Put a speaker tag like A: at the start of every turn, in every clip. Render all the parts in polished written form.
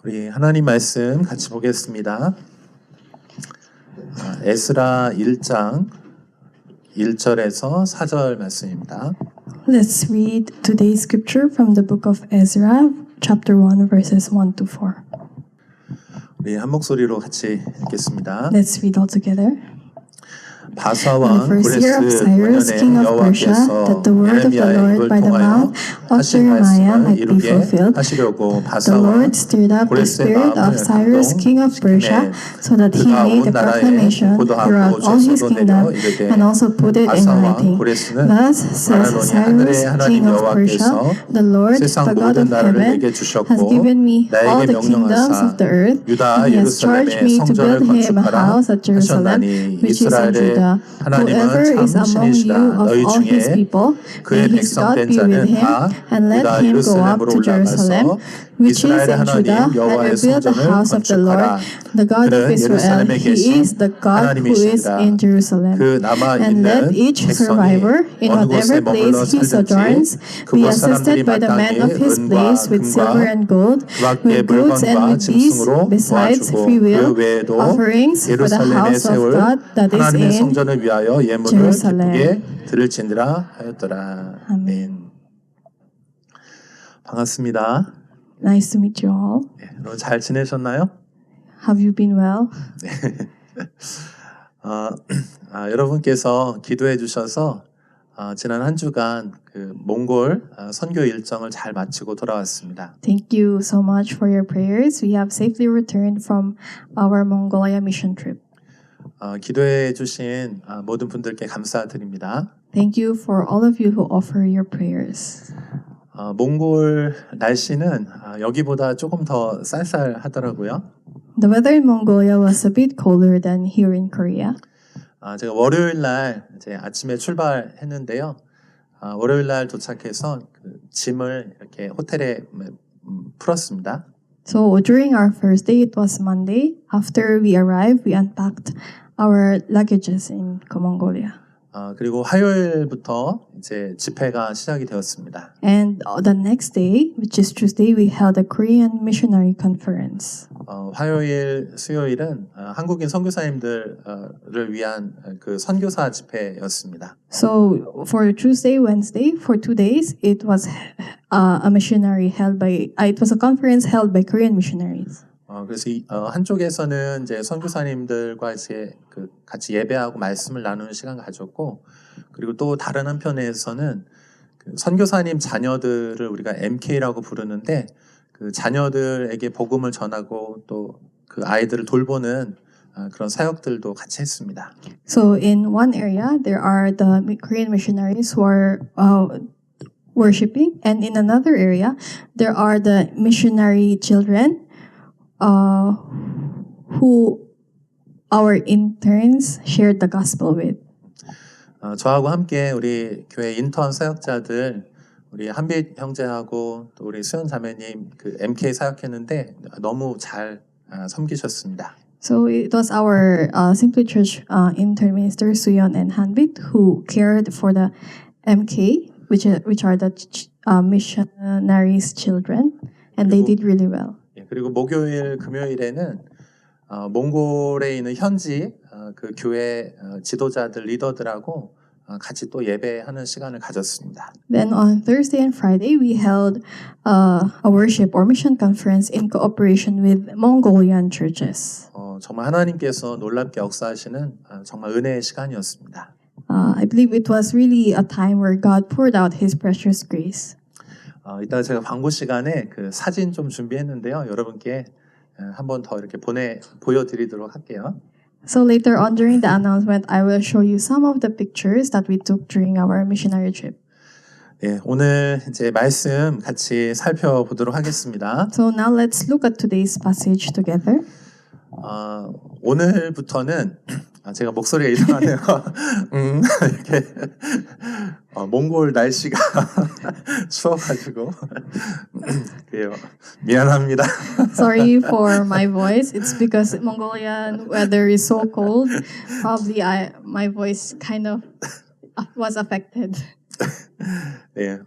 A: 우리 하나님 말씀 같이 보겠습니다. 에스라 1장 1절에서 4절 말씀입니다.
B: Let's read today's scripture from the book of Ezra, chapter 1, verses 1 to 4.
A: 우리 한 목소리로 같이 읽겠습니다.
B: Let's read all together.
A: 바사왕
B: In the first year of Cyrus, king of Persia, that the word of the Lord by the mouth of Jeremiah might be fulfilled, the Lord stirred up the spirit of Cyrus, king of Persia, so that he made a proclamation throughout all his kingdom and also put it in writing. Thus says Cyrus, king of Persia, the Lord, the God of heaven, has given me all the kingdoms of the earth, and he has charged me to build him a house at Jerusalem, which is in Judah. Whoever is among you of all his people, may his God be with him, and let him go up to Jerusalem, which is in Judah, and rebuild the house of the Lord, the God of Israel. He is the God who is in Jerusalem. And let each survivor, in whatever place he sojourns, be assisted by the men of his place with silver and gold, with goods and with beasts, besides freewill offerings for the house of God that is in
A: 성전을 위하여 예물을 기쁘게 드릴지니라 하였더라. 아멘. 반갑습니다.
B: Nice to meet you all.
A: 여러분 잘 지내셨나요?
B: Have you been well?
A: 여러분께서 기도해 주셔서 지난 한 주간 그 몽골 선교 일정을 잘 마치고 돌아왔습니다.
B: Thank you so much for your prayers. We have safely returned from our Mongolia mission trip.
A: 기도해 주신 모든 분들께 감사드립니다.
B: Thank you for all of you who offer your prayers.
A: 몽골 날씨는 여기보다 조금 더 쌀쌀하더라고요.
B: The weather in Mongolia was a bit colder than here in Korea.
A: 제가 월요일 날 이제 아침에 출발했는데요. 월요일 날 도착해서 그 짐을 이렇게 호텔에 풀었습니다.
B: So during our first day, it was Monday. After we arrived, we unpacked our luggages in Mongolia.
A: 그리고 화요일부터 이제 집회가 시작이 되었습니다.
B: And the next day, which is Tuesday, we held a Korean missionary conference.
A: 화요일, 수요일은 한국인 선교사님들을 위한 그 선교사 집회였습니다.
B: So for Tuesday, Wednesday, for 2 days, it was a missionary held by. It was a conference held by Korean missionaries.
A: 그래서 한쪽에서는 이제 선교사님들과 이제 그 같이 예배하고 말씀을 나누는 시간 가졌고, 그리고 또 다른 한편에서는 그 선교사님 자녀들을 우리가 MK라고 부르는데 그 자녀들에게 복음을 전하고 또 그 아이들을 돌보는 그런 사역들도 같이 했습니다.
B: So in one area, there are the Korean missionaries who are worshiping, and in another area, there are the missionary children. Who our interns shared the gospel with.
A: 저하고 함께 우리 교회 인턴 사역자들, 우리 한빛 형제하고 또 우리 수연 자매님 그 MK 사역했는데 너무 잘 섬기셨습니다.
B: So it was our Simply Church intern minister Suyeon and Hanbit who cared for the MK, which are the missionaries' children, and they did really well.
A: 그리고 목요일, 금요일에는 몽골에 있는 현지 그 교회 지도자들, 리더들하고 같이 또 예배하는 시간을 가졌습니다.
B: Then on Thursday and Friday, we held a worship or mission conference in cooperation with Mongolian churches.
A: 정말 하나님께서 놀랍게 역사하시는 정말 은혜의 시간이었습니다.
B: I believe it was really a time where God poured out His precious grace.
A: 이따가 제가 광고 시간에 그 사진 좀 준비했는데요. 여러분께 한 번 더 이렇게 보여드리도록 할게요.
B: So later on during the announcement, I will show you some of the pictures that we took during our missionary trip.
A: 네, 오늘 이제 말씀 같이 살펴보도록 하겠습니다.
B: So now let's look at today's passage together.
A: 오늘부터는 제가 목소리가 이상하네요. 이렇게 몽골 날씨가 추워가지고 그래요. 미안합니다.
B: Sorry for my voice. It's because Mongolian weather is so cold. Probably my voice kind of was affected.
A: 네,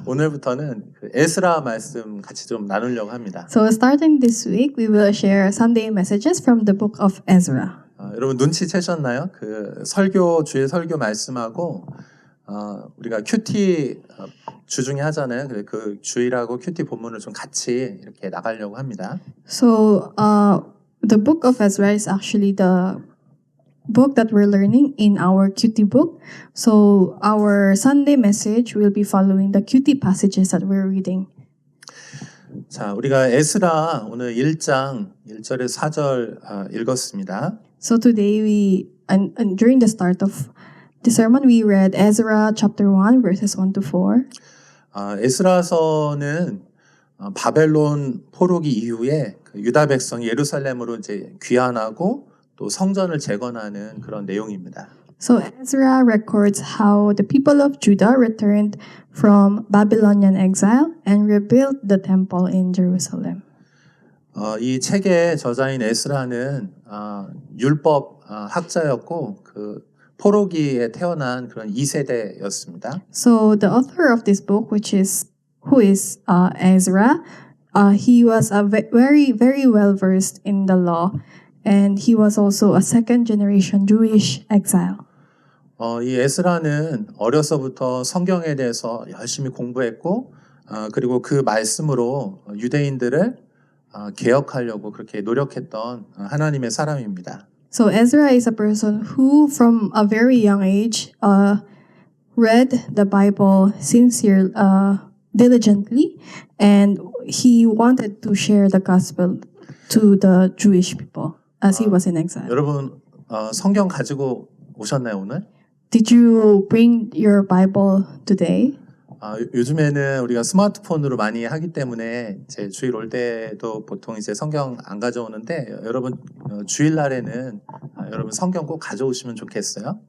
A: 오늘부터는 그 에스라 말씀 같이 좀 나누려고 합니다.
B: So starting this week, we will share Sunday messages from the book of Ezra.
A: 여러분 눈치채셨나요? 그 주일 설교 말씀하고 우리가 큐티 주중에 하잖아요. 그 주일하고 큐티 본문을 좀 같이 이렇게 나가려고 합니다.
B: So the book of Ezra is actually the book that we're learning in our QT book. So our Sunday message will be following the QT passages that we're reading.
A: 자, 우리가 에스라 오늘 1장 1절에서 4절 읽었습니다.
B: So today and during the start of the sermon we read Ezra chapter 1 verses 1 to 4.
A: 에스라서는 바벨론 포로기 이후에 그 유다 백성이 예루살렘으로 이제 귀환하고 또 성전을 재건하는 그런 내용입니다.
B: So Ezra records how the people of Judah returned from Babylonian exile and rebuilt the temple in Jerusalem.
A: 이 책의 저자인 에스라는 율법 학자였고 그 포로기에 태어난 그런 2세대였습니다.
B: So the author of this book, who is Ezra, he was a very well versed in the law, and he was also a second generation Jewish exile.
A: 이 에스라는 어려서부터 성경에 대해서 열심히 공부했고, 그리고 그 말씀으로 유대인들을 개혁하려고 그렇게 노력했던 하나님의 사람입니다.
B: So Ezra is a person who, from a very young age, read the Bible diligently, and he wanted to share the gospel to the Jewish people as he was in exile.
A: 여러분 성경 가지고 오셨나요 오늘?
B: Did you bring your Bible today?
A: 요즘에는 우리가 스마트폰으로 많이 하기 때문에 제 주일 올 때도 보통 이제 성경 안 가져오는데 여러분 주일날에는 여러분 성경 꼭 가져오시면 좋겠어요.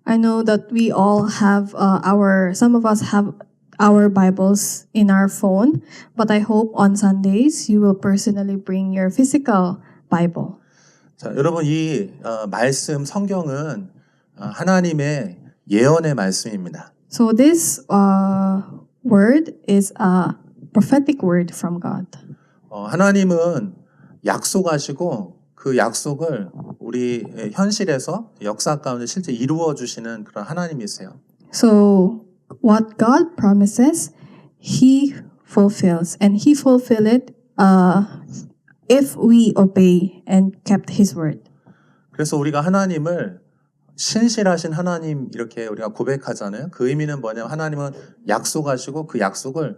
B: I know that we all have some of us have our Bibles in our phone, but I hope on Sundays you will personally bring your physical Bible.
A: 자, 여러분 이 말씀 성경은 하나님의 예언의 말씀입니다.
B: So this word is a prophetic word from God.
A: 하나님은 약속하시고 그 약속을 우리 현실에서 역사 가운데 실제 이루어 주시는 그런 하나님이세요.
B: So what God promises, He fulfills, and He fulfill it if we obey and kept His word.
A: 그래서 우리가 하나님을 신실하신 하나님 이렇게 우리가 고백하잖아요. 그 의미는 뭐냐면 하나님은 약속하시고 그 약속을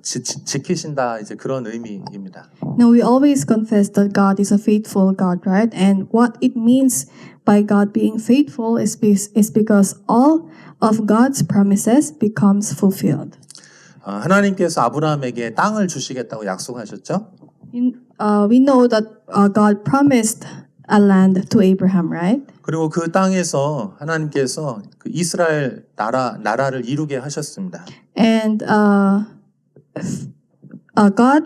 A: 지키신다 이제 그런 의미입니다.
B: Now we always confess that God is a faithful God, right? And what it means by God being faithful is because all of God's promises becomes fulfilled.
A: 하나님께서 아브라함에게 땅을 주시겠다고 약속하셨죠?
B: We know that God promised a land to Abraham, right?
A: 그리고 그 땅에서 하나님께서 그 이스라엘 나라를 이루게 하셨습니다.
B: And God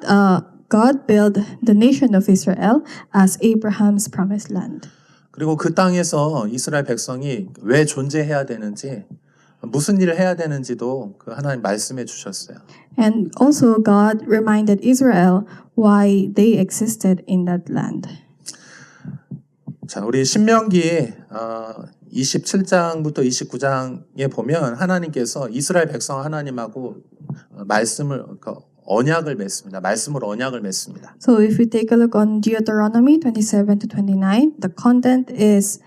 B: built the nation of Israel as Abraham's promised land.
A: 그리고 그 땅에서 이스라엘 백성이 왜 존재해야 되는지 무슨 일을 해야 되는지도 그 하나님 말씀해 주셨어요.
B: And also God reminded Israel why they existed in that land.
A: 자, 우리 신명기 27장부터 29장에 보면 하나님께서 이스라엘 백성 하나님하고 언약을 맺습니다. 말씀으로 언약을 맺습니다.
B: So if we take a look on Deuteronomy 27 to 29, the content is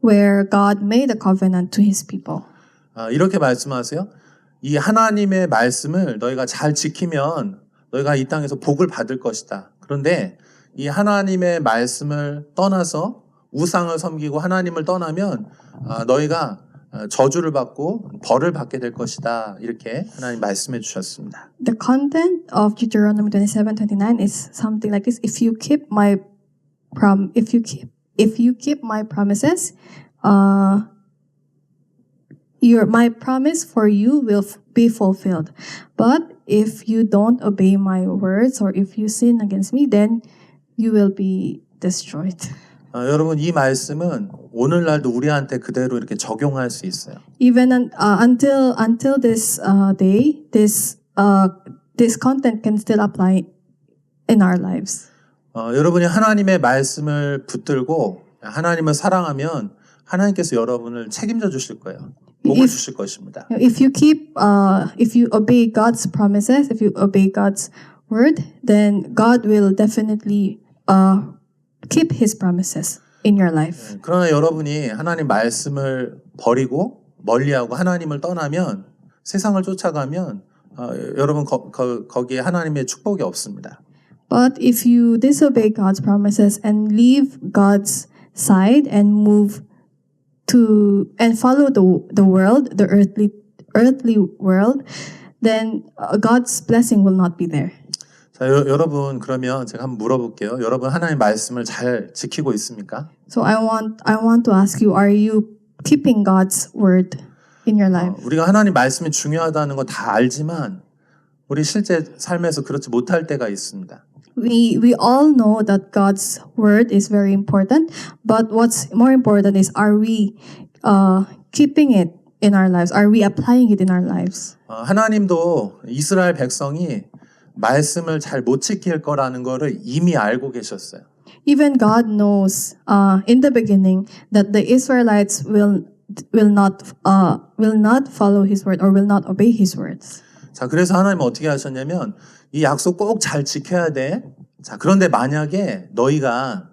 B: where God made a covenant to His people.
A: 이렇게 말씀하세요. 이 하나님의 말씀을 너희가 잘 지키면 너희가 이 땅에서 복을 받을 것이다. 그런데 이 하나님의 말씀을 떠나서 우상을 섬기고 하나님을 떠나면 너희가 저주를 받고 벌을 받게 될 것이다. 이렇게 하나님 말씀해 주셨습니다.
B: The content of Deuteronomy 27:29 is something like this: If you keep my promises, my promise for you will be fulfilled. But if you don't obey my words or if you sin against me, then you will be destroyed.
A: 여러분 이 말씀은 오늘날도 우리한테 그대로 이렇게 적용할 수 있어요.
B: Even until this day, this content can still apply in our lives.
A: 여러분이 하나님의 말씀을 붙들고 하나님을 사랑하면 하나님께서 여러분을 책임져 주실 거예요. 복을 주실 것입니다.
B: If you obey God's promises, if you obey God's word, then God will definitely keep His promises in your life.
A: 그러나 여러분이 하나님 말씀을 버리고 멀리하고 하나님을 떠나면 세상을 쫓아가면 여러분 거기에 하나님의 축복이 없습니다.
B: But if you disobey God's promises and leave God's side and move to and follow the world, the earthly world, then God's blessing will not be there.
A: 자, 여러분 그러면 제가 한번 물어볼게요. 여러분 하나님 말씀을 잘 지키고 있습니까?
B: So I want to ask you, are you keeping God's word in your life?
A: 우리가 하나님 말씀이 중요하다는 거 다 알지만 우리 실제 삶에서 그렇지 못할 때가 있습니다.
B: We all know that God's word is very important, but what's more important is, are we keeping it in our lives? Are we applying it in our lives?
A: 하나님도 이스라엘 백성이 말씀을 잘 못 지킬 거라는 거를 이미 알고 계셨어요.
B: Even God knows in the beginning that the Israelites will not follow His word or will not obey His words.
A: 자, 그래서 하나님은 어떻게 하셨냐면 이 약속 꼭 잘 지켜야 돼. 자, 그런데 만약에 너희가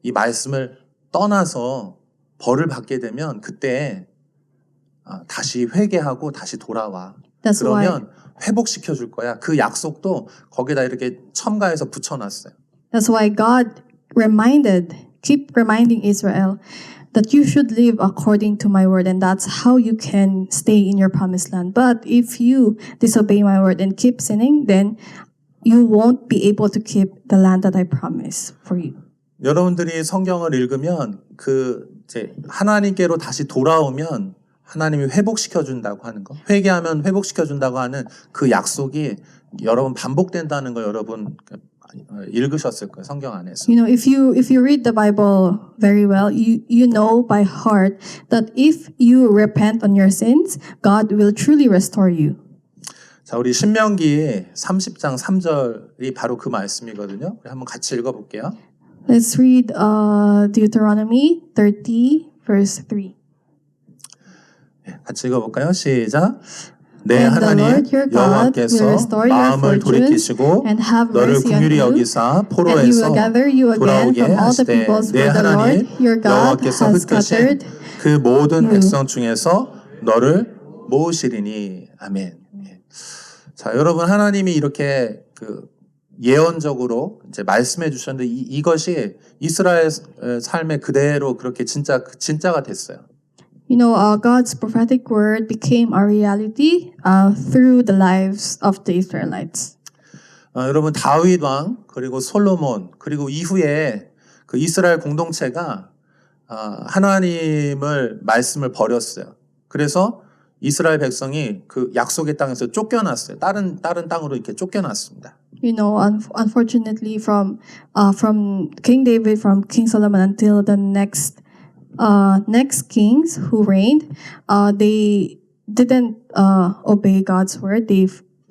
A: 이 말씀을 떠나서 벌을 받게 되면 그때 다시 회개하고 다시 돌아와.
B: That's
A: 그러면 회복시켜 줄 거야. 그 약속도 거기다 이렇게 첨가해서 붙여놨어요.
B: That's why God keep reminding Israel that you should live according to my word, and that's how you can stay in your promised land. But if you disobey my word and keep sinning, then you won't be able to keep the land that I promise for you.
A: 여러분들이 성경을 읽으면 이제 하나님께로 다시 돌아오면 하나님이 회복시켜 준다고 하는 거, 회개하면 회복시켜 준다고 하는 그 약속이 여러분 반복된다는 거 여러분 읽으셨을 거예요, 성경 안에서.
B: You know, if you read the Bible very well, you know by heart that if you repent on your sins, God will truly restore you.
A: 자, 우리 신명기 30장 3절이 바로 그 말씀이거든요. 우리 한번 같이 읽어볼게요.
B: Let's read Deuteronomy 30 verse 3.
A: 같이 읽어볼까요? 시작. 내 하나님 여호와께서 마음을 돌이키시고 너를 긍휼히 여기사 포로에서 돌아오게 하시되 내 하나님 여호와께서 흩으신 그 모든 백성 중에서 너를 모으시리니. 아멘. 자, 여러분 하나님이 이렇게 예언적으로 이제 말씀해 주셨는데 이것이 이스라엘 삶의 그대로 그렇게 진짜가 됐어요.
B: You know, God's prophetic word became a reality through the lives of the Israelites.
A: 여러분 다윗 왕 그리고 솔로몬 그리고 이후에 그 이스라엘 공동체가 하나님을 말씀을 버렸어요. 그래서 이스라엘 백성이 그 약속의 땅에서 쫓겨났어요. 다른 땅으로 이렇게 쫓겨났습니다.
B: You know, unfortunately, from King David, from King Solomon until the next kings who reigned, they didn't obey God's word. They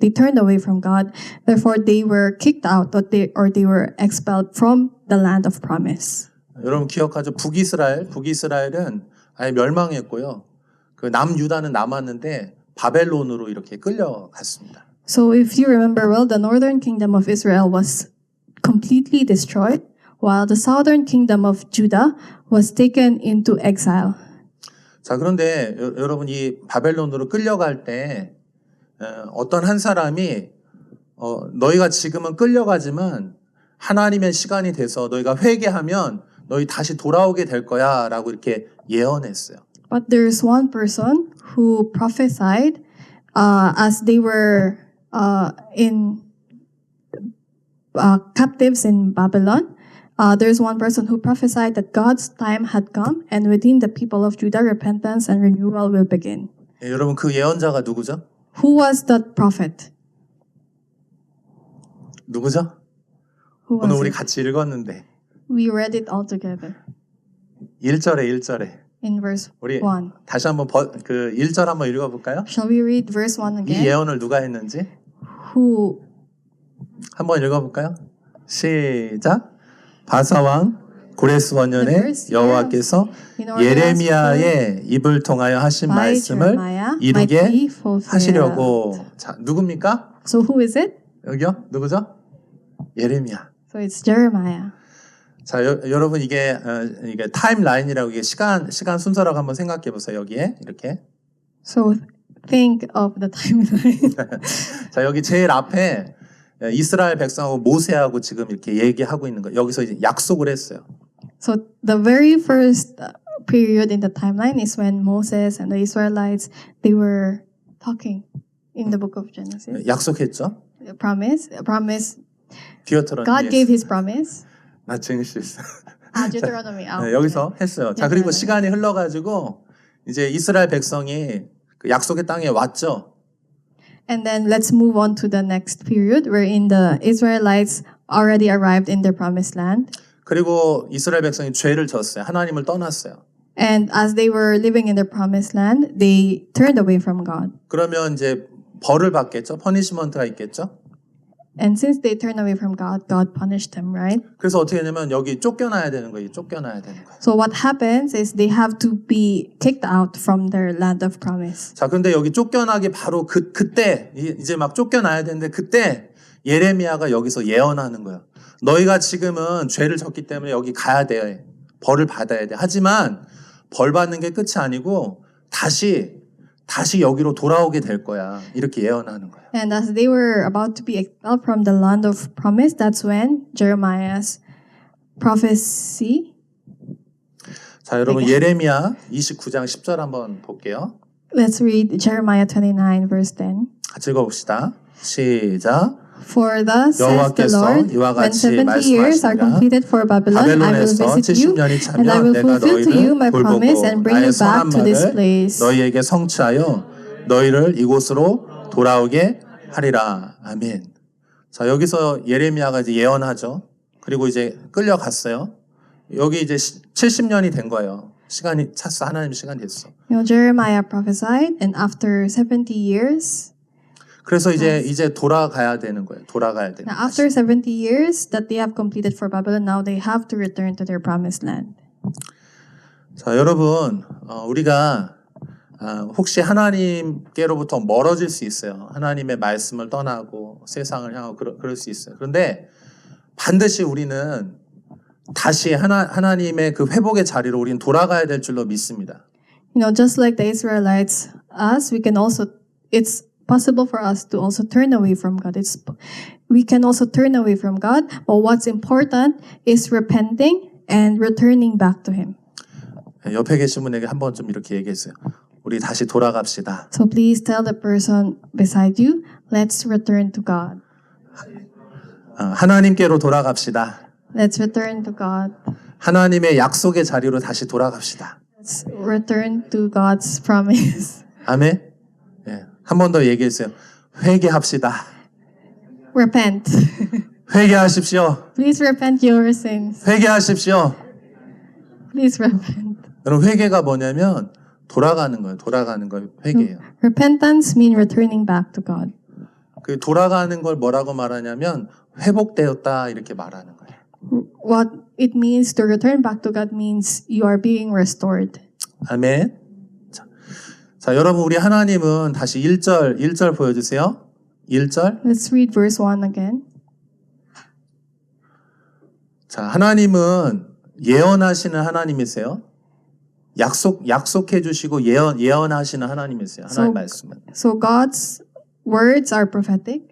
B: turned away from God. Therefore, they were kicked out, or they were expelled from the land of promise.
A: 여러분 기억하죠? 북이스라엘은 아예 멸망했고요. 그 남유다는 남았는데 바벨론으로 이렇게 끌려갔습니다.
B: So if you remember well, the northern kingdom of Israel was completely destroyed, while the southern kingdom of Judah was taken into exile.
A: 자, 그런데 여러분 이 바벨론으로 끌려갈 때 어떤 한 사람이 너희가 지금은 끌려가지만 하나님의 시간이 돼서 너희가 회개하면 너희 다시 돌아오게 될 거야라고 이렇게 예언했어요.
B: But there's one person who prophesied as they were in captives in Babylon. There's one person who prophesied that God's time had come, and within the people of Judah, repentance and renewal will begin.
A: 여러분 그 예언자가 누구죠?
B: Who was that prophet?
A: 누구죠?
B: Who
A: 오늘
B: was
A: 우리
B: it?
A: 같이 읽었는데
B: We read it all together.
A: 1절에 1절에
B: in verse
A: 우리
B: 1.
A: 다시 한번 그 1절 한번 읽어볼까요?
B: Shall we read verse 1
A: 이
B: again?
A: 예언을 누가 했는지
B: Who
A: 한번 읽어볼까요? 시작. 바사왕 고레스 원년에 여호와께서 예레미야의 입을 통하여 하신
B: by
A: 말씀을
B: Jeremiah might
A: 이루게
B: be fulfilled.
A: 하시려고. 자, 누굽니까?
B: So who is it?
A: 여기요? 누구죠? 예레미야.
B: So it's Jeremiah.
A: 자, 여러분 이게 타임라인이라고 이게 시간 순서라고 한번 생각해 보세요. 여기에 이렇게.
B: So think of the timeline.
A: 자, 여기 제일 앞에 이스라엘 백성하고 모세하고 지금 이렇게 얘기하고 있는 거예요. 여기서 이제 약속을 했어요.
B: So the very first period in the timeline is when Moses and the Israelites they were talking in the book of Genesis.
A: 약속했죠?
B: A promise.
A: 디오트로노미.
B: God gave His promise.
A: 나 증일 수 있어.
B: Deuteronomy.
A: 네, 여기서 했어요. 자, 그리고 시간이 흘러가지고 이제 이스라엘 백성이 그 약속의 땅에 왔죠.
B: And then let's move on to the next period wherein the Israelites already arrived in their promised land.
A: 그리고 이스라엘 백성이 죄를 졌어요. 하나님을 떠났어요.
B: And as they were living in their promised land, they turned away from God.
A: 그러면 이제 벌을 받겠죠. 퍼니시먼트가 있겠죠.
B: And since they turned away from God, God punished them, right?
A: 그래서 어떻게 되냐면 여기 쫓겨나야 되는 거예요. 쫓겨나야 되는 거예요.
B: So what happens is they have to be kicked out from their land of promise.
A: 자, 근데 여기 쫓겨나기 바로 그때 이제 막 쫓겨나야 되는데 그때 예레미야가 여기서 예언하는 거예요. 너희가 지금은 죄를 졌기 때문에 여기 가야 돼. 벌을 받아야 돼. 하지만 벌 받는 게 끝이 아니고 다시 여기로 돌아오게 될 거야. 이렇게 예언하는 거예요.
B: And as they were about to be expelled from the land of promise, that's when Jeremiah's prophecy.
A: 자, 여러분 예레미야 29장 10절 한번 볼게요.
B: Let's read Jeremiah 29 verse 10.
A: 같이 읽어봅시다. 시작.
B: For thus says the Lord,
A: 이와
B: when
A: 같이
B: 70 years are
A: 말씀하십니다.
B: completed for Babylon, I will
A: 바벨론에서
B: visit you,
A: 70년이
B: and I will
A: 차면 내가
B: fulfill to you
A: 너희를
B: my promise
A: 돌보고
B: and bring
A: 나의
B: you back
A: 선한
B: to this
A: 말을
B: place.
A: 너희에게 성취하여 너희를 이곳으로 돌아오게 하리라. 아멘. 자, 여기서 예레미야가 이제 예언하죠. 그리고 이제 끌려갔어요. 여기 이제 70년이 된 거예요. 시간이 찼어. 하나님 시간이 됐어.
B: Jeremiah prophesied, and after 70 years,
A: 그래서 이제 돌아가야 되는 거예요. 돌아가야 되는
B: now
A: 거예요.
B: after 70 years that they have completed for Babylon, now they have to return to their promised land.
A: 자, 여러분, 우리가 혹시 하나님께로부터 멀어질 수 있어요. 하나님의 말씀을 떠나고 세상을 향하고 그럴 수 있어요. 그런데 반드시 우리는 다시 하나님의 그 회복의 자리로 우리는 돌아가야 될 줄로 믿습니다.
B: You know, just like the Israelites, us, we can also, it's possible for us to also turn away from God. We can also turn away from God, but what's important is repenting and returning back to Him.
A: 옆에 계신 분에게 한번 좀 이렇게 얘기했어요. 우리 다시 돌아갑시다.
B: So please tell the person beside you, let's return to God.
A: 하나님께로 돌아갑시다.
B: Let's return to God.
A: 하나님의 약속의 자리로 다시 돌아갑시다.
B: Let's return to God's promise.
A: 아멘. 예, 한 번 더 얘기했어요. 회개합시다.
B: Repent.
A: 회개하십시오.
B: Please repent your sins.
A: 회개하십시오.
B: Please repent.
A: 여러분 회개가 뭐냐면 돌아가는 거예요. 돌아가는 걸 회개예요.
B: Repentance means returning back to God.
A: 그 돌아가는 걸 뭐라고 말하냐면 회복되었다 이렇게 말하는 거예요.
B: What it means to return back to God means you are being restored.
A: 아멘. 자, 여러분 우리 하나님은 다시 1절 보여주세요. 1절.
B: Let's read verse 1 again.
A: 자, 하나님은 예언하시는 하나님이세요. 약속해 주시고 예언하시는 하나님이세요. 하나님 말씀은.
B: So God's words are prophetic.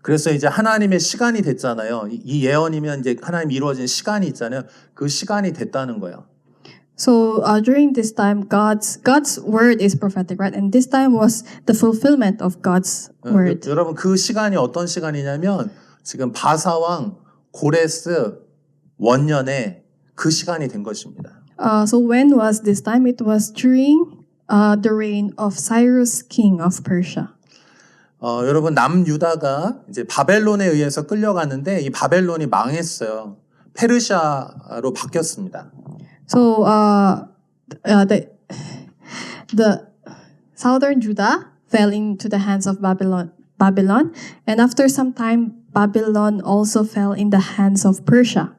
A: 그래서 이제 하나님의 시간이 됐잖아요. 이 예언이면 이제 하나님 이루어진 시간이 있잖아요. 그 시간이 됐다는 거예요.
B: So during this time, God's word is prophetic, right? And this time was the fulfillment of God's word.
A: 여러분 그 시간이 어떤 시간이냐면 지금 바사왕 고레스 원년에 그 시간이 된 것입니다.
B: So when was this time? It was during the reign of Cyrus, king of Persia.
A: 여러분 남유다가 이제 바벨론에 의해서 끌려갔는데 이 바벨론이 망했어요. 페르시아로 바뀌었습니다.
B: So the southern Judah fell into the hands of Babylon, and after some time, Babylon also fell in the hands of Persia.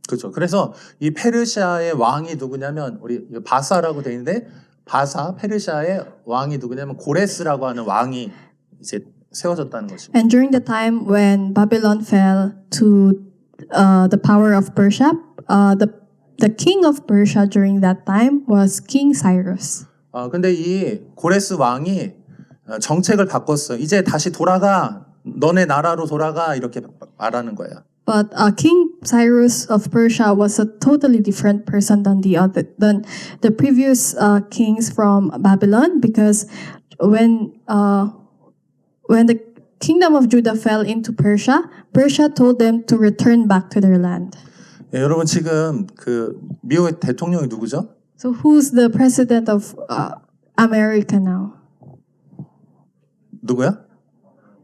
A: 그렇죠. 그래서 이 페르시아의 왕이 누구냐면 우리 바사라고 돼 있는데 페르시아의 왕이 누구냐면 고레스라고 하는 왕이 이제 세워졌다는 것입니다.
B: And during the time when Babylon fell to the power of Persia, the king of Persia during that time was King Cyrus.
A: 근데 이 고레스 왕이 정책을 바꿨어요. 이제 다시 돌아가, 너네 나라로 돌아가 이렇게 말하는 거예요.
B: But King Cyrus of Persia was a totally different person than the previous kings from Babylon, because when the kingdom of Judah fell into Persia, Persia told them to return back to their land.
A: 예, 여러분 지금 그 미국의 대통령이 누구죠?
B: So who's the president of America now?
A: 누구야?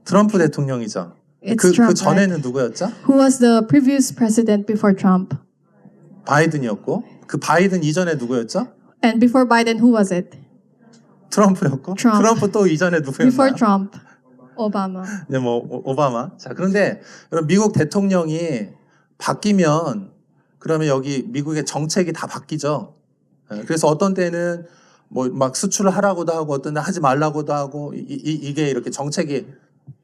A: 트럼프 대통령이죠.
B: It's
A: 그
B: Trump,
A: 전에는
B: right?
A: 누구였죠?
B: Who was the previous president before Trump?
A: 바이든이었고, 그 바이든 이전에 누구였죠?
B: And before Biden, who was it?
A: 트럼프였고,
B: Trump.
A: 트럼프 또 이전에
B: Before
A: 누구였나요?
B: Trump, Obama.
A: 네, 뭐 오바마. 자, 그런데 여러분 미국 대통령이 바뀌면 그러면 여기 미국의 정책이 다 바뀌죠. 예, 그래서 어떤 때는 뭐 막 수출을 하라고도 하고 어떤 때 하지 말라고도 하고 이게 이렇게 정책이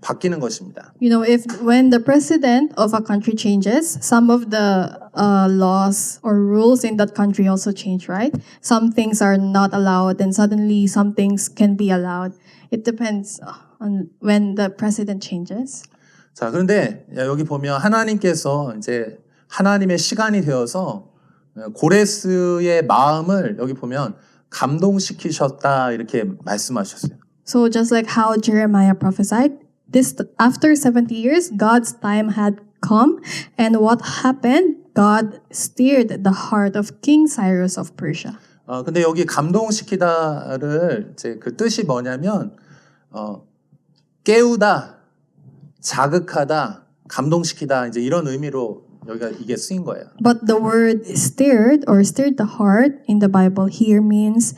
A: 바뀌는 것입니다.
B: You know, when the president of a country changes, some of the laws or rules in that country also change, right? Some things are not allowed, and suddenly some things can be allowed. It depends on when the president changes.
A: 자, 그런데 여기 보면 하나님께서 이제 하나님의 시간이 되어서 고레스의 마음을 여기 보면 감동시키셨다 이렇게 말씀하셨어요.
B: So just like how Jeremiah prophesied, after 70 years, God's time had come, and what happened? God steered the heart of King Cyrus of Persia.
A: 근데 여기 감동시키다를 이제 그 뜻이 뭐냐면 깨우다, 자극하다, 감동시키다 이제 이런 의미로 여기가 이게 쓰인 거예요.
B: But the word steered the heart in the Bible here means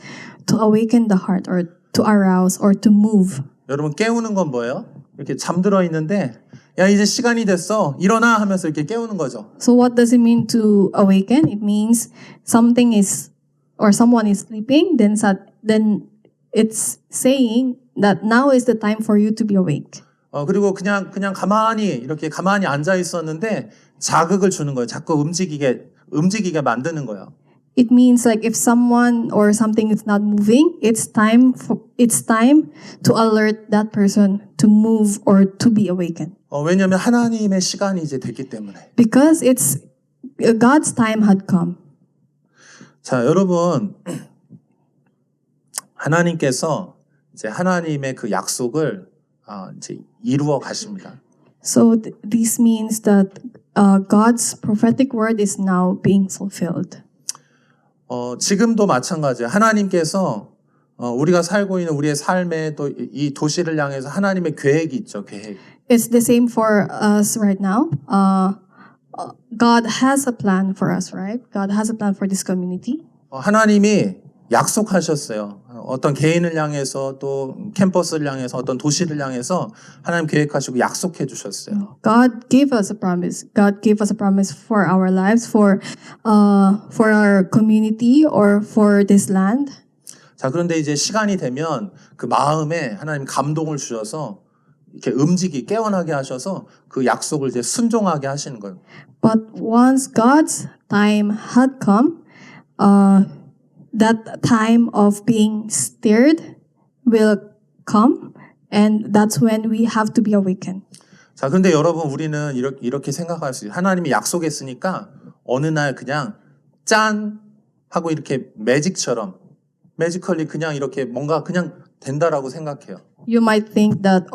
B: to awaken the heart or to arouse or to move.
A: 여러분 깨우는 건 뭐예요? 이렇게 잠들어 있는데 야 이제 시간이 됐어 일어나 하면서 이렇게 깨우는 거죠.
B: So what does it mean to awaken? It means something is or someone is sleeping, then it's saying that now is the time for you to be awake.
A: 그리고 그냥 가만히 이렇게 가만히 앉아 있었는데 자극을 주는 거예요. 자꾸 움직이게 만드는 거예요.
B: It means like if someone or something is not moving, it's time to alert that person to move or to be awakened.
A: 왜냐하면 하나님의 시간이 이제 됐기 때문에.
B: Because it's God's time had come.
A: 자, 여러분 하나님께서 이제 하나님의 그 약속을 이제 이루어 가십니다.
B: So this means that God's prophetic word is now being fulfilled.
A: 지금도 마찬가지예요. 하나님께서 우리가 살고 있는 우리의 삶에 또 이 도시를 향해서 하나님의 계획이 있죠. 계획.
B: It's the same for us right now. God has a plan for us, right? God has a plan for this community.
A: 하나님이 약속하셨어요. 어떤 개인을 향해서 또 캠퍼스를 향해서 어떤 도시를 향해서 하나님 계획하시고 약속해 주셨어요.
B: God gave us a promise. God gave us a promise for our lives, for our community or for this land.
A: 자, 그런데 이제 시간이 되면 그 마음에 하나님 감동을 주셔서 이렇게 깨어나게 하셔서 그 약속을 이제 순종하게 하시는 거예요.
B: But once God's time had come, that time of being stirred will come, and that's when we have to be awakened.
A: 자, 근데 여러분 우리는 이렇게 생각할 수 있어요. 하나님이 약속했으니까 어느 날 그냥 짠 하고 이렇게 매지컬리 그냥 이렇게 뭔가 그냥 된다라고 생각해요.
B: You might think that,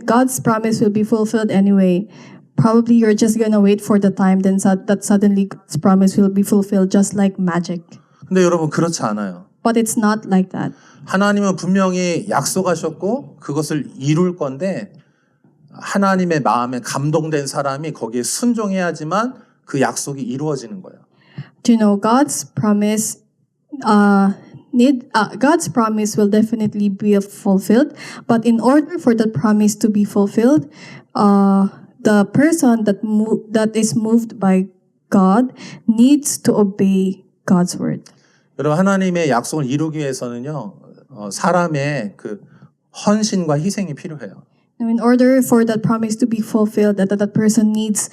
B: God's promise will be fulfilled anyway. Probably you're just gonna wait for the time, then that suddenly God's promise will be fulfilled just like magic.
A: 근데 여러분 그렇지 않아요.
B: But it's not like that.
A: 하나님은 분명히 약속하셨고 그것을 이룰 건데 하나님의 마음에 감동된 사람이 거기에 순종해야지만 그 약속이 이루어지는 거예요.
B: you know, God's promise God's promise will definitely be fulfilled, but in order for that promise to be fulfilled, the person that is moved by God needs to obey God's word.
A: 여러분 하나님의 약속을 이루기 위해서는요 사람의 그 헌신과 희생이 필요해요.
B: Now, in order for that promise to be fulfilled, that person needs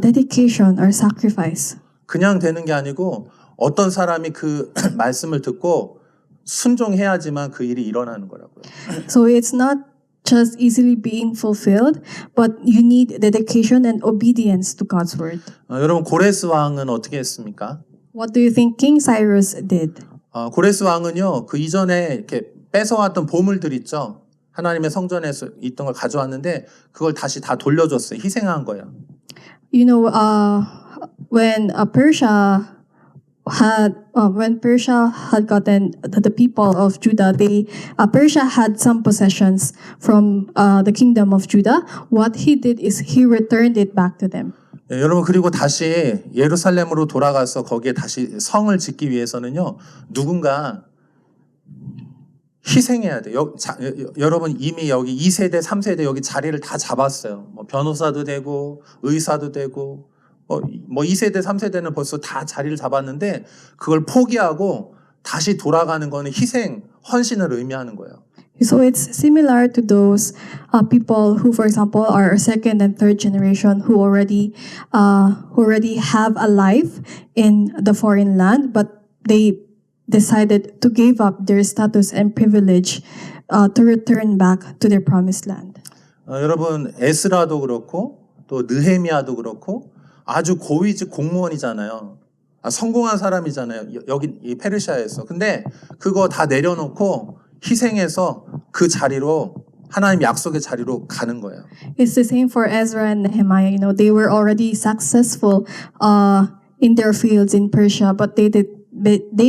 B: dedication or sacrifice.
A: 그냥 되는 게 아니고 어떤 사람이 그 말씀을 듣고 순종해야지만 그 일이 일어나는 거라고요.
B: So it's not just easily being fulfilled, but you need dedication and obedience to God's word.
A: 여러분 고레스 왕은 어떻게 했습니까?
B: What do you think King Cyrus did?
A: 고레스 왕은요 그 이전에 이렇게 뺏어왔던 보물들 있죠. 하나님의 성전에서 있던 걸 가져왔는데 그걸 다시 다 돌려줬어요. 희생한 거예요.
B: You know, when Persia had gotten the people of Judah, Persia had some possessions from the kingdom of Judah. What he did is he returned it back to them.
A: 예, 여러분 그리고 다시 예루살렘으로 돌아가서 거기에 다시 성을 짓기 위해서는요 누군가 희생해야 돼. 여러분 이미 여기 2세대, 3세대 여기 자리를 다 잡았어요. 뭐 변호사도 되고 의사도 되고 뭐 2세대, 3세대는 벌써 다 자리를 잡았는데 그걸 포기하고 다시 돌아가는 거는 희생, 헌신을 의미하는 거예요.
B: So it's similar to those people who, for example, are second and third generation who already have a life in the foreign land, but they decided to give up their status and privilege to return back to their promised land.
A: 여러분 에스라도 그렇고 또 느헤미야도 그렇고 아주 고위직 공무원이잖아요. 성공한 사람이잖아요. 여기 이 페르시아에서. 근데 그거 다 내려놓고 희생해서 그 자리로 하나님 약속의 자리로 가는 거예요.
B: It's the same for Ezra and Nehemiah. You know, they were already successful in their fields in Persia, but they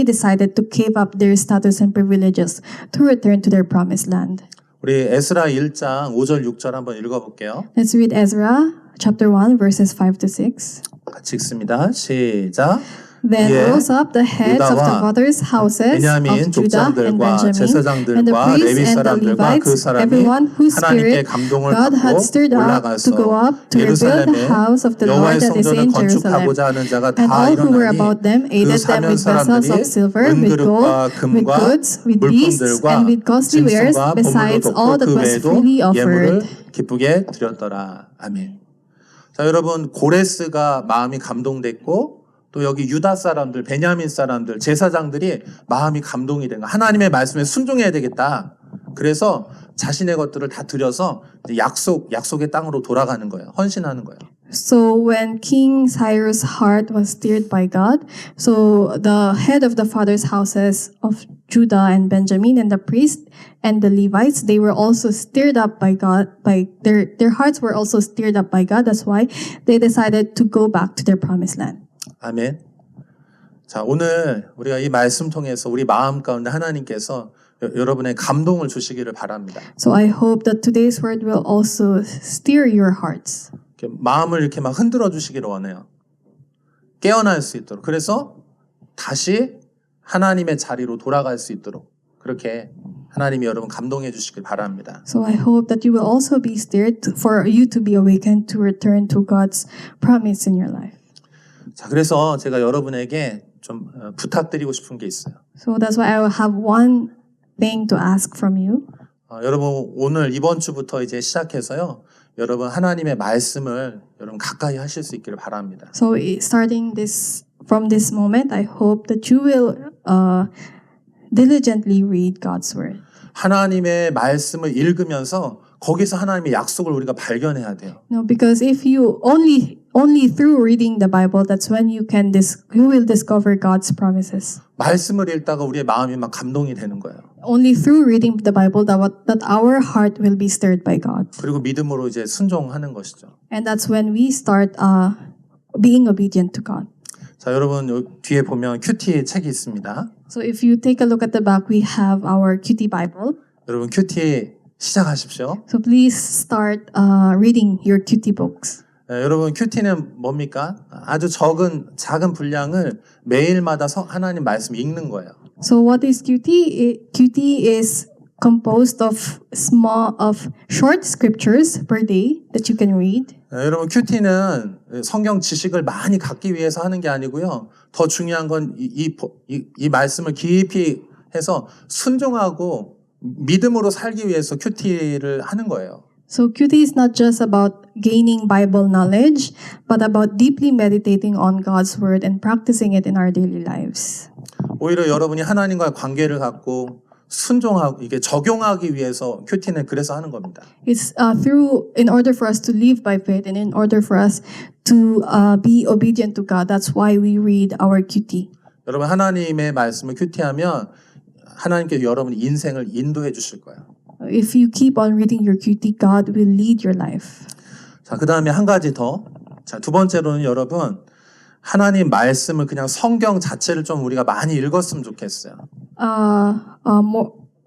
B: decided to give up their status and privileges to return to their promised land.
A: 우리 에스라 1장 5절 6절 한번 읽어볼게요.
B: Let's read Ezra chapter 1 verses 5 to 6.
A: 같이 읽습니다. 시작.
B: Then rose up the heads of the fathers' houses
A: 베냐민
B: of Judah and
A: 족장들과
B: Benjamin, and the
A: 제사장들과
B: priests
A: 레위
B: and the
A: 사람들과 그
B: Levites,
A: 사람이
B: everyone whose
A: 하나님께
B: spirit
A: 감동을
B: God had
A: 받고
B: stirred up to
A: 올라가서
B: go up to rebuild
A: 예루살렘에
B: the house of the
A: 여호와의
B: Lord that is
A: 성전을
B: in Jerusalem.
A: 건축하고자 하는 자가
B: And
A: 다
B: all who were
A: 일어나니
B: about them
A: 그
B: aided them
A: 사면
B: with vessels
A: 사람들이
B: of silver, with gold,
A: 은그릇과
B: with
A: 금과
B: goods, with beasts,
A: 물품들과
B: and with costly wares,
A: 짐승과
B: besides
A: 보물도
B: all
A: 돕고
B: that
A: 그
B: was
A: 외에도
B: freely
A: 예물을
B: offered.
A: 기쁘게 드렸더라. 아멘. 자 여러분 고레스가 마음이 감동됐고 또 여기 유다 사람들, 베냐민 사람들, 제사장들이 마음이 감동이 된 거야. 하나님의 말씀에 순종해야 되겠다. 그래서 자신의 것들을 다 드려서 약속의 땅으로 돌아가는 거예요. 헌신하는 거예요.
B: So when King Cyrus' heart was stirred by God, so the head of the fathers' houses of Judah and Benjamin and the priests and the Levites, they were also stirred up by God. By their hearts were also stirred up by God. That's why they decided to go back to their promised land.
A: 아멘. 자, 오늘 우리가 이 말씀 통해서 우리 마음 가운데 하나님께서 여러분의 감동을 주시기를 바랍니다.
B: So I hope that today's word will also stir your hearts.
A: 마음을 이렇게 막 흔들어 주시기를 원해요. 깨어날 수 있도록. 그래서 다시 하나님의 자리로 돌아갈 수 있도록 그렇게 하나님이 여러분 감동해 주시길 바랍니다.
B: So I hope that you will also be stirred for you to be awakened to return to God's promise in your life.
A: 자, 그래서 제가 여러분에게 좀 부탁드리고 싶은 게 있어요.
B: So that's why I will have one thing to ask from you.
A: 여러분 오늘 이번 주부터 이제 시작해서요. 여러분 하나님의 말씀을 여러분 가까이 하실 수 있기를 바랍니다.
B: So starting from this moment, I hope that you will diligently read God's word.
A: 하나님의 말씀을 읽으면서 거기서 하나님의 약속을 우리가 발견해야 돼요.
B: No, because if you only through reading the Bible, that's when you will discover God's promises.
A: 말씀을 읽다가 우리의 마음이 막 감동이 되는 거예요.
B: Only through reading the Bible that our heart will be stirred by God.
A: 그리고 믿음으로 이제 순종하는 것이죠.
B: And that's when we start being obedient to God.
A: 자, 여러분 여기 뒤에 보면 큐티 책이 있습니다.
B: So if you take a look at the back, we have our QT Bible.
A: 여러분 큐티 시작하십시오.
B: So please start reading your QT books.
A: 여러분 큐티는 뭡니까? 아주 작은 분량을 매일마다 하나님 말씀 읽는 거예요.
B: So what is QT? QT is composed of short scriptures per day that you can read.
A: 여러분 큐티는 성경 지식을 많이 갖기 위해서 하는 게 아니고요. 더 중요한 건 이 말씀을 깊이 해서 순종하고 믿음으로 살기 위해서 큐티를 하는 거예요.
B: So QT is not just about gaining Bible knowledge, but about deeply meditating on God's word and practicing it in our daily lives.
A: 오히려 여러분이 하나님과의 관계를 갖고 순종하고 이게 적용하기 위해서 큐티는 그래서 하는 겁니다.
B: It's in order for us to live by faith and in order for us to be obedient to God. That's why we read our QT.
A: 여러분 하나님의 말씀을 큐티하면 하나님께서 여러분의 인생을 인도해 주실 거예요.
B: If you keep on reading your QT, God will lead your life.
A: 자, 그다음에 한 가지 더. 자, 두 번째로는 여러분 하나님 말씀을 그냥 성경 자체를 좀 우리가 많이 읽었으면 좋겠어요.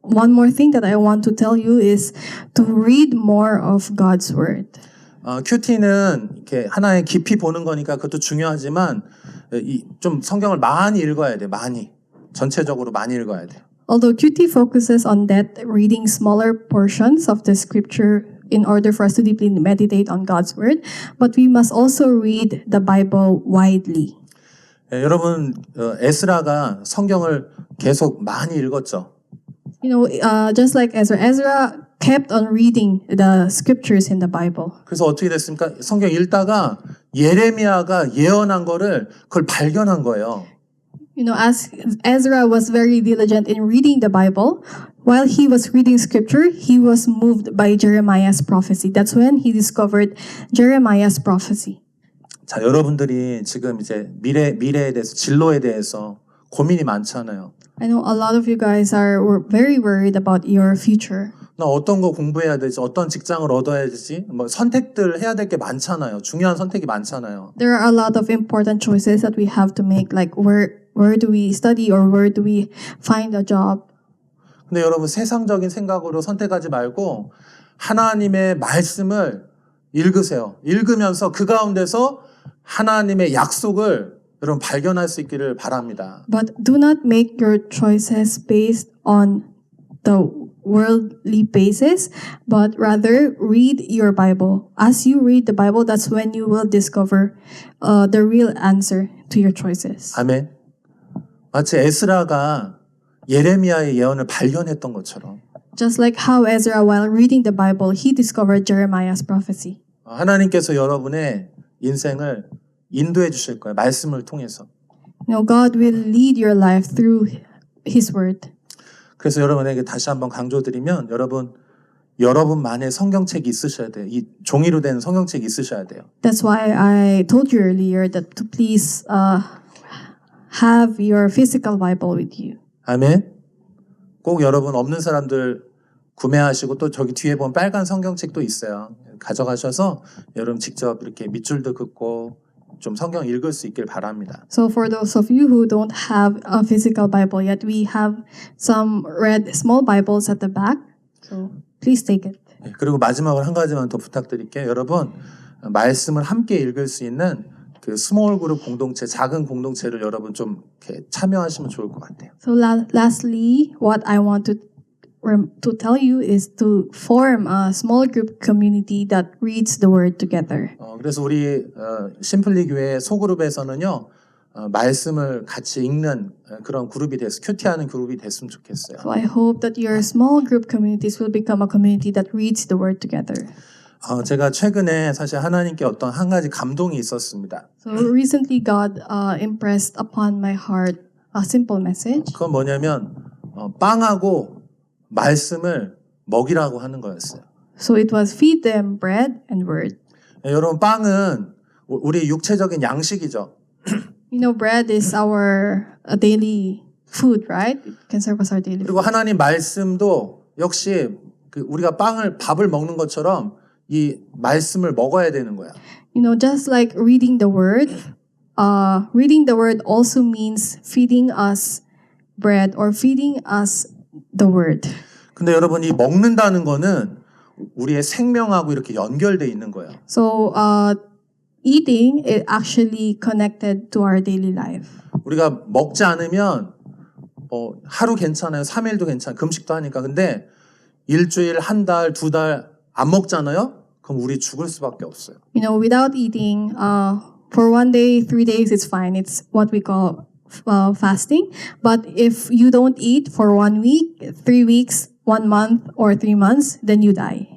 B: One more thing that I want to tell you is to read more of God's word.
A: 큐티는 이렇게 하나의 깊이 보는 거니까 그것도 중요하지만 좀 성경을 많이 읽어야 돼. 많이. 전체적으로 많이 읽어야 돼요.
B: Although QT focuses on that, reading smaller portions of the scripture in order for us to deeply meditate on God's word, but we must also read the Bible widely.
A: 여러분 에스라가 성경을 계속 많이 읽었죠.
B: You know, just like Ezra kept on reading the scriptures in the Bible.
A: 그래서 어떻게 됐습니까? 성경 읽다가 예레미야가 예언한 거를 그걸 발견한 거예요.
B: You know, as Ezra was very diligent in reading the Bible, while he was reading scripture, he was moved by Jeremiah's prophecy. That's when he discovered Jeremiah's prophecy.
A: 자, 여러분들이 지금 이제 미래에 대해서 진로에 대해서 고민이 많잖아요.
B: I know a lot of you guys were very worried about your future.
A: 나 어떤 거 공부해야 되지? 어떤 직장을 얻어야 되지? 뭐 선택들 해야 될 게 많잖아요. 중요한 선택이 많잖아요.
B: There are a lot of important choices that we have to make, like where do we study or where do we find a job?
A: 근데 여러분 세상적인 생각으로 선택하지 말고 하나님의 말씀을 읽으세요. 읽으면서 그 가운데서 하나님의 약속을 여러분 발견할 수 있기를 바랍니다.
B: But do not make your choices based on the worldly basis, but rather read your Bible. As you read the Bible, that's when you will discover the real answer to your choices.
A: 아멘. 마치 에스라가 예레미야의 예언을 발견했던 것처럼
B: Just like how Ezra, while reading the Bible, he discovered Jeremiah's prophecy.
A: 하나님께서 여러분의 인생을 인도해 주실 거예요. 말씀을 통해서.
B: You know, God will lead your life through His Word.
A: 그래서 여러분에게 다시 한번 강조드리면 여러분만의 성경책이 있으셔야 돼요. 이 종이로 된 성경책이 있으셔야 돼요.
B: That's why I told you earlier that to please have your physical Bible with you.
A: 아멘. 꼭 여러분 없는 사람들 구매하시고 또 저기 뒤에 보면 빨간 성경책도 있어요. 가져가셔서 여러분 직접 이렇게 밑줄도 긋고 좀 성경 읽을 수 있길 바랍니다.
B: So for those of you who don't have a physical Bible yet, we have some red small Bibles at the back. So please take it.
A: 그리고 마지막으로 한 가지만 더 부탁드릴게요. 여러분 말씀을 함께 읽을 수 있는 그 스몰 그룹 공동체, 작은 공동체를 여러분 좀 이렇게 참여하시면 좋을 것 같아요.
B: So lastly, what I want to tell you is to form a small group community that reads the word together.
A: 그래서 우리 심플리 교회 소그룹에서는요. 말씀을 같이 읽는 그런 그룹이 큐티하는 그룹이 됐으면 좋겠어요.
B: So I hope that your small group communities will become a community that reads the word together.
A: 제가 최근에 사실 하나님께 어떤 한 가지 감동이 있었습니다.
B: So recently God impressed upon my heart a simple message.
A: 그건 뭐냐면 빵하고 말씀을 먹이라고 하는 거였어요.
B: So it was feed them bread and word.
A: 여러분 빵은 우리 육체적인 양식이죠.
B: You know, bread is our daily food, right? It can serve as our daily
A: 그리고
B: food.
A: 하나님 말씀도 역시 우리가 밥을 먹는 것처럼 이 말씀을 먹어야 되는 거야.
B: You know, just like reading the word also means feeding us bread or feeding us the word.
A: 근데 여러분 이 먹는다는 거는 우리의 생명하고 이렇게 연결돼 있는 거예요.
B: So eating is actually connected to our daily life.
A: 우리가 먹지 않으면 하루 괜찮아요. 3일도 괜찮아요. 금식도 하니까. 근데 일주일, 한 달, 두 달 안 먹잖아요. 그럼 우리 죽을 수밖에 없어요.
B: You know, without eating, for 1 day, 3 days, it's fine. It's what we call fasting. But if you don't eat for 1 week, 3 weeks, 1 month, or 3 months, then you die.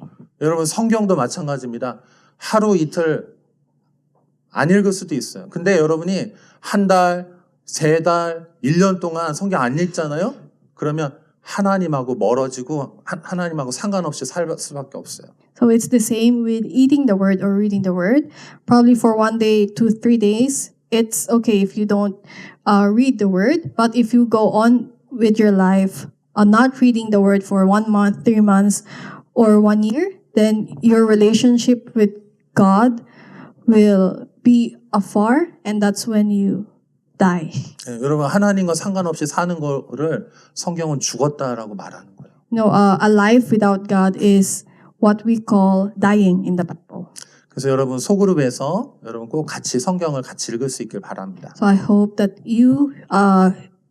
A: 여러분 성경도 마찬가지입니다. 하루 이틀 안 읽을 수도 있어요. 근데 여러분이 한 달, 세 달, 1년 동안 성경 안 읽잖아요. 그러면 하나님하고 멀어지고 하나님하고 상관없이 살 수밖에 없어요.
B: So it's the same with eating the word or reading the word. Probably for 1 day, 2, 3 days, it's okay if you don't read the word. But if you go on with your life, not reading the word for 1 month, 3 months, or 1 year, then your relationship with God will be afar, and that's when you die.
A: 네, 여러분 하나님과 상관없이 사는 거를 성경은 죽었다라고 말하는 거예요.
B: No, a life without God is what we call dying in the Bible.
A: 그래서 여러분 소그룹에서 여러분 꼭 같이 성경을 같이 읽을 수 있길 바랍니다.
B: So I hope that you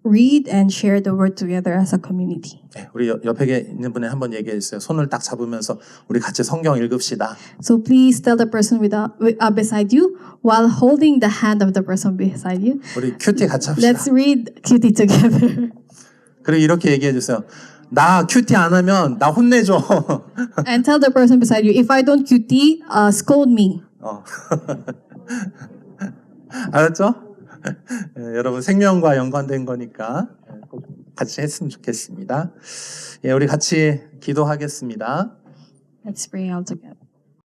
B: read and share the word together as a community.
A: 네, 우리 옆에 있는 분에 한번 얘기해 주세요. 손을 딱 잡으면서 우리 같이 성경 읽읍시다.
B: So please tell the person beside you while holding the hand of the person beside you.
A: 우리 큐티 같이 합시다.
B: Let's read QT together.
A: 그리고 이렇게 얘기해 주세요. 나 큐티 안 하면 나 혼내줘.
B: And tell the person beside you, if I don't QT, scold me.
A: 알았죠? 예, 여러분 생명과 연관된 거니까 꼭 같이 했으면 좋겠습니다. 예, 우리 같이 기도하겠습니다.
B: Let's pray all together.